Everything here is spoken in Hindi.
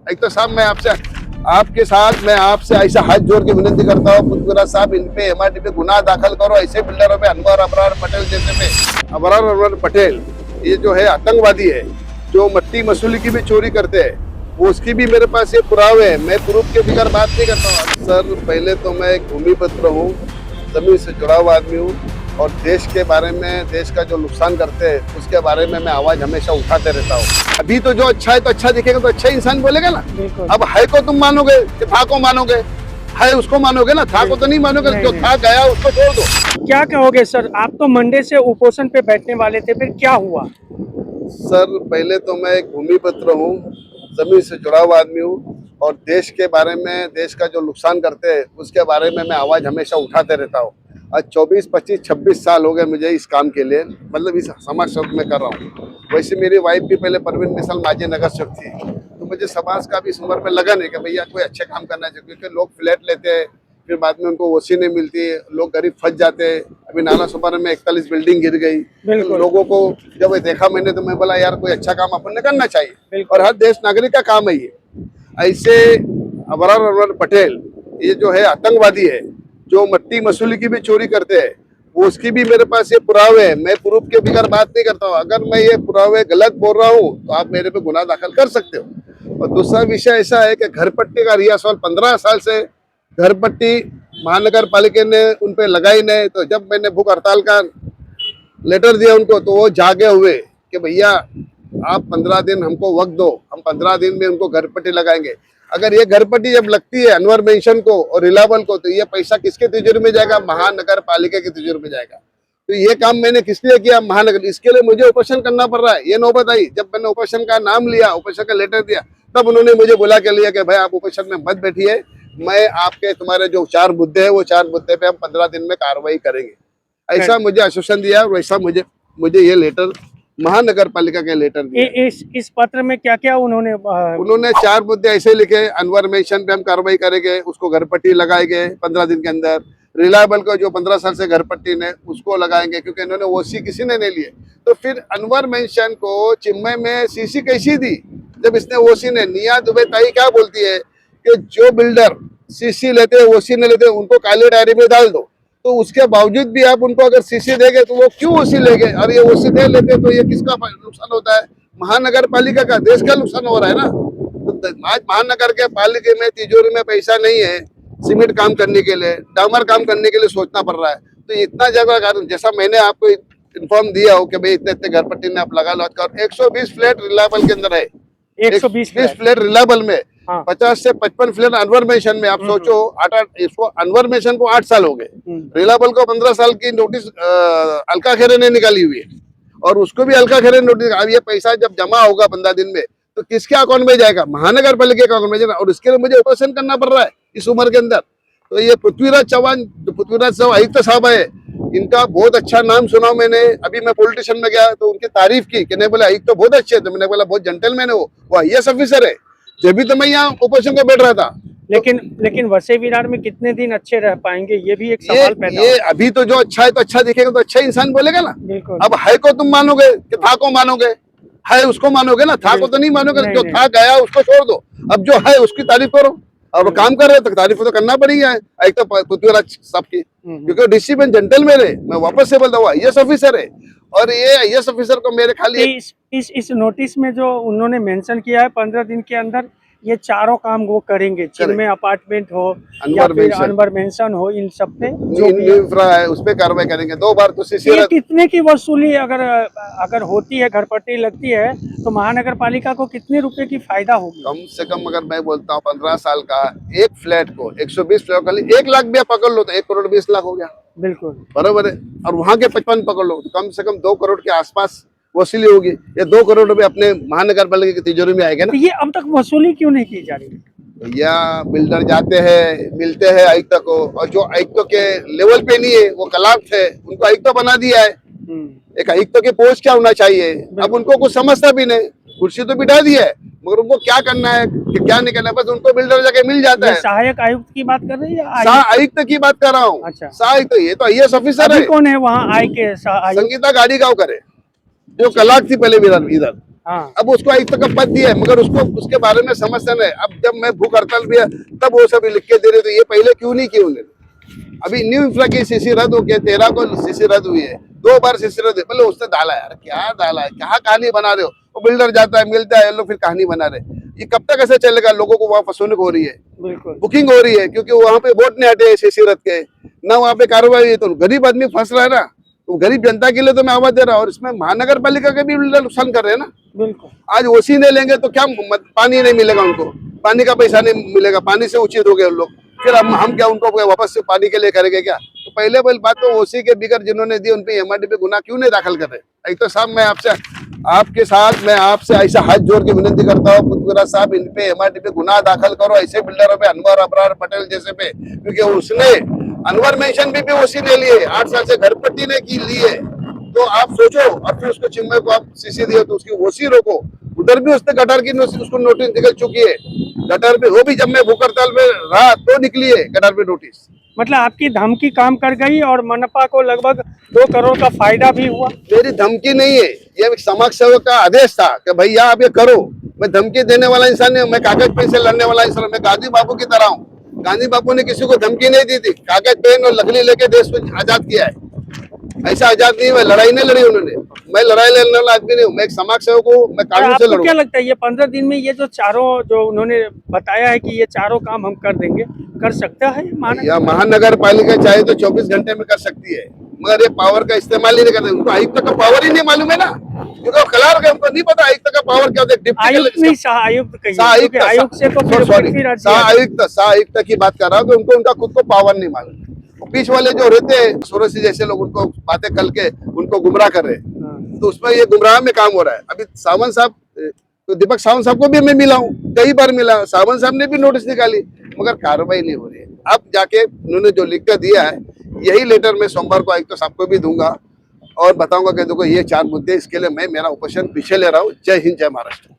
एक तो साहब मैं आपसे ऐसा हाथ जोड़ के विनती करता हूँ पृथ्वीराज साहब, इन पे एमआरडी पे गुनाह दाखिल करो। ऐसे बिल्डरों पे अनवर अबरार पटेल जैसे पे अबरार पटेल ये जो है आतंकवादी है, जो मट्टी मसूली की भी चोरी करते हैं, उसकी भी मेरे पास ये पुरावे है। मैं प्रूफ के बगैर बात नहीं करता हूँ। सर पहले तो मैं एक भूमिपुत्र हूँ, जमीन से जुड़ा हुआ आदमी हूँ, और देश के बारे में, देश का जो नुकसान करते हैं उसके बारे में मैं आवाज हमेशा उठाते रहता हूँ। अभी तो जो अच्छा है तो अच्छा दिखेगा, तो अच्छा इंसान बोलेगा ना। अब है को तुम मानोगे कि था को मानोगे, है उसको मानोगे ना, था को तो नहीं मानोगे। जो था गया उसको छोड़ दो। क्या कहोगे सर, आप तो मंडे से उपोषण पे बैठने वाले थे, फिर क्या हुआ? सर पहले तो मैं एक भूमिपुत्र हूँ, जमीन से जुड़ा हुआ आदमी हूँ, और देश के बारे में, देश का जो नुकसान करते हैं उसके बारे में मैं आवाज हमेशा उठाते रहता हूँ। आज 24, 25, 26 साल हो गए मुझे इस काम के लिए, मतलब इस समाज सेवक में कर रहा हूँ। वैसे मेरी वाइफ भी पहले परवीन मिसल माजी नगर सेवक थी, तो मुझे समाज का भी इस उम्र में लगा नहीं कि भैया कोई अच्छे काम करना चाहिए, क्योंकि लोग फ्लैट लेते हैं, फिर बाद में उनको ओसी नहीं मिलती, लोग गरीब फंस जाते हैं। अभी नाला सुपारा में 41 बिल्डिंग गिर गई, तो लोगों को जब देखा मैंने, तो मैं बोला यार कोई अच्छा काम अपन ने करना चाहिए, और हर देश नागरिक का काम है ये। ऐसे अबरार पटेल ये जो है आतंकवादी है, जो मट्टी मसूली की भी चोरी करते हैं, वो उसकी भी मेरे पास ये पुरावे है। मैं प्रूफ के बगैर बात नहीं करता हूँ। अगर मैं ये पुरावे गलत बोल रहा हूँ तो आप मेरे पे गुनाह दाखिल कर सकते हो। और दूसरा विषय ऐसा है कि घर पट्टी का रिया सवाल 15 साल से घर पट्टी महानगर पालिका ने उन पे लगाई नहीं, तो जब मैंने भूख हड़ताल का लेटर दिया उनको, तो वो जागे हुए कि भैया आप 15 दिन हमको वक्त दो, हम 15 दिन में उनको घर पट्टी लगाएंगे। अगर ये घर पट्टी जब लगती है अनवर मेंशन को और रिलायबल को, तो ये पैसा किसके तिजोरी में जाएगा? महानगर पालिका की तिजोरी में जाएगा। तो ये काम मैंने किस लिए किया? महानगर, इसके लिए मुझे उपोषण करना पड़ रहा है। ये नौबत आई जब मैंने उपोषण का नाम लिया, उपोषण का लेटर दिया, तब उन्होंने मुझे बुला के लिया कि भाई आप उपोषण में मत बैठिए, मैं आपके तुम्हारे जो 4 मुद्दे हैं वो 4 मुद्दे पे हम 15 दिन में कार्रवाई करेंगे। ऐसा मुझे आश्वासन दिया, और वैसा मुझे ये लेटर महानगर पालिका के लेटर दिया। इस पत्र में क्या क्या उन्होंने 4 मुद्दे ऐसे लिखे। अनवर मेंशन पे हम कार्रवाई करेंगे, उसको घर पट्टी लगाएंगे 15 दिन के अंदर। रिलायबल को जो 15 साल से घर पट्टी ने उसको लगाएंगे, क्योंकि इन्होंने ओसी किसी ने नहीं लिए। तो फिर अनवर मेंशन को चिन्मय में सीसी कैसी दी जब इसने ओसी ने? निया दुबे ताई क्या बोलती है कि जो बिल्डर सीसी लेते हैं, ओसी नहीं लेते, उनको काली डायरी में डाल दो। तो उसके बावजूद भी आप उनको अगर सीसी देंगे तो वो क्यों ओसी लेंगे? और ये ओसी दे लेते तो ये किसका नुकसान होता है? महानगर पालिका का, देश का नुकसान हो रहा है ना। तो आज महानगर के पालिका में तिजोरी में पैसा नहीं है सीमेंट काम करने के लिए, डामर काम करने के लिए सोचना पड़ रहा है। तो इतना जगह, जैसा मैंने आपको इन्फॉर्म दिया हो कि भाई इतने इतने घर पट्टी ने आप लगा लो, 120 फ्लैट रिलायबल के अंदर है, 120 फ्लैट रिलायबल में, 50 से 55 फ्लैट अनवर मेंशन में। आप सोचो, इसको अनवर मेंशन को 8 साल हो गए, रिलायबल को 15 साल की नोटिस अलका खेरे ने निकाली हुई है, और उसको भी अलका खेरे ने नोटिस। अब ये पैसा जब जमा होगा 15 दिन में, तो किसके अकाउंट में जाएगा? महानगर पालिका के अकाउंट में जाएगा, और इसके लिए मुझे उपोषण करना पड़ रहा है इस उम्र के अंदर। तो ये पृथ्वीराज चौहान, पृथ्वीराज साहब आयुक्त साहब है, इनका बहुत अच्छा नाम सुना मैंने। अभी मैं पॉलिटिशियन में गया तो उनकी तारीफ की कि नहीं, बोले आयुक्त तो बहुत अच्छे, तो मैंने बोला बहुत जेंटलमैन है वो आईएएस ऑफिसर है। जब भी तो मैं यहाँ उपोषण को बैठ रहा था। लेकिन वसई विरार में कितने दिन अच्छे रह पाएंगे, ये भी एक सवाल पैदा ये अभी तो जो अच्छा है तो अच्छा दिखेगा, तो अच्छा इंसान बोलेगा ना। बिल्कुल। अब है को तुम मानोगे कि था को मानोगे, है उसको मानोगे ना, था को तो नहीं मानोगे। जो था गया उसको छोड़ दो, अब जो है उसकी तारीफ करो। और वो काम कर रहे तो तारीफ तो करना पड़ेगी। एक तो पृथ्वीराज साहब की, क्योंकि डिसिप्लिन जेंटलमैन है। मैं वापस से बोलता हूँ आईएएस ऑफिसर है, और ये आईएएस ऑफिसर को मेरे खाली इस नोटिस में जो उन्होंने मेंशन किया है 15 दिन के अंदर ये चारों काम वो करेंगे, चिन्मय अपार्टमेंट हो या फिर अनवर मेंशन हो, इन सब पे जो इंफ्रा है उस पे कार्रवाई करेंगे। 2 बार तो ये कितने की वसूली अगर होती है, घर पट्टी लगती है, तो महानगर पालिका को कितने रुपए की फायदा होगी? कम से कम अगर मैं बोलता हूँ 15 साल का एक फ्लैट को 120 फ्लैट का 1 लाख भी पकड़ लो तो 1 करोड़ 20 लाख हो गया। बिल्कुल बराबर है। और वहां के 55 पकड़ लो तो कम से कम 2 करोड़ के आसपास वसूली होगी। ये 2 करोड़ रुपए अपने महानगर पालिका की तिजोरी में आएगा ना। तो ये अब तक वसूली क्यों नहीं की जा रही? भैया बिल्डर जाते हैं, मिलते हैं आयुक्त को, और जो आयुक्त के लेवल पे नहीं है वो कलाप्ट है, उनको आयुक्त बना दिया है। एक आयुक्त की पोस्ट क्या होना चाहिए? अब उनको कुछ समझता भी नहीं, कुर्सी तो बिठा दी है, मगर उनको क्या करना है कि क्या नहीं करना है, बस उनको बिल्डर जाके मिल जाता है। सहायक आयुक्त की बात कर रहे हैं या आयुक्त की बात कर रहा हूँ? अच्छा, सहायक ये तो आईएएस ऑफिसर है। कौन है वहाँ? संगीता गाड़ी गाँव करे, जो कलाक थी पहले इधर। हाँ अब उसको आयुक्त का पद दिया है, मगर उसको उसके बारे में समझते नहीं। अब जब मैं भूख हड़ताल भी है तब वो सब लिख के दे रहे, तो ये पहले क्यों नहीं किए उन्होंने? अभी न्यू इंफ्रा की सीसी रद्द हो गया, 13 को सीसी रद्द हुई है, 2 बार सीसी रद्द, पहले उसने डाला यार, क्या डाला है, क्या कहानी बना रहे हो? वो बिल्डर जाता है, मिलता है, लोग फिर कहानी बना रहे। ये कब तक ऐसे चलेगा? लोगों को वहाँ फंसोनिक हो रही है, बिल्कुल बुकिंग हो रही है, क्योंकि वहाँ पे वोट नहीं हटे सीसी रद्द के, ना वहाँ पे कार्रवाई हुई, तो गरीब आदमी फंस रहा है ना। तो गरीब जनता के लिए तो मैं आवाज दे रहा हूँ, और इसमें महानगर पालिका के भी बिल्डर नुकसान कर रहे हैं ना। बिल्कुल। आज ओसी नहीं लेंगे तो क्या, पानी नहीं मिलेगा उनको, पानी का पैसा नहीं मिलेगा, पानी से उचित हो गए लोग, फिर हम क्या उनको वापस से पानी के लिए करेंगे क्या? तो पहले बात तो ओसी के बिगर जिन्होंने दी उन पे एमआरडी पे गुना क्यों नहीं दाखिल कर रहे? एक तो साहब मैं आपसे ऐसा हाथ जोड़ के विनती करता हूँ, पृथ्वीराज साहब, इन पे एमआरडी पे गुना दाखिल करो, ऐसे बिल्डरों पे, अनवर अबरार पटेल जैसे पे, क्योंकि उसने अनवर मेंशन भी ओसी ले लिए, 8 साल से घर पट्टी ने की ली है। तो आप सोचो, अब फिर उसको चिन्मय को आप सीसी दिए तो उसकी ओसी रोको। उधर भी उसने गटर की उसको नोटिस निकल चुकी है, गटर पे, वो भी जब मैं भूख हड़ताल में रहा तो निकली है गटर पे नोटिस। मतलब आपकी धमकी काम कर गई और मनपा को लगभग 2 करोड़ का फायदा भी हुआ। मेरी धमकी नहीं है, ये समाज सेवक का आदेश था कि भैया आप ये करो। मैं धमकी देने वाला इंसान नहीं हूँ, मैं कागज पेन से लड़ने वाला इंसान हूँ। मैं गांधी बापू की तरह हूँ। गांधी बापू ने किसी को धमकी नहीं दी थी, कागज पेन और लकड़ी लेके देश को आजाद किया है। ऐसा आजाद नहीं हुआ, लड़ाई नहीं लड़ी उन्होंने। मैं लड़ाई लड़ने वाला आदमी नहीं हूँ, मैं एक समाज सेवक हूँ, मैं कानून से आपको लड़ूंगा। क्या लगता है ये 15 दिन में ये जो चारों, जो उन्होंने बताया है कि ये चारों काम हम कर देंगे, कर सकता है या महानगर पालिका चाहे तो 24 घंटे में कर सकती है, मगर ये पावर का इस्तेमाल ही नहीं करते। उनको आयुक्त का पावर ही नहीं मालूम है ना, क्योंकि वो क्लर्क है, उनको नहीं पता आयुक्त का पावर क्या होता है। आयुक्त नहीं, सहायुक्त कहिए, सहायुक्त, क्योंकि आयुक्त से तो फिर सहायुक्त की बात कर रहा हूँ कि उनको उनका खुद को पावर नहीं मालूम। बीच वाले जो रहते हैं सूरज जैसे लोग, उनको बातें करके उनको गुमराह कर रहे हैं, तो उसमें ये गुमराह में काम हो रहा है। अभी सावंत साहब, तो दीपक सावंत साहब को भी मैं मिला हूँ, कई बार मिला, सावंत साहब ने भी नोटिस निकाली, मगर कार्रवाई नहीं हो रही है। अब जाके उन्होंने जो लिख कर दिया है, यही लेटर मैं सोमवार को आयुक्त साहब को भी दूंगा और बताऊंगा कि देखो ये 4 मुद्दे, इसके लिए मैं मेरा उपोषण पीछे ले रहा हूँ। जय हिंद, जय महाराष्ट्र।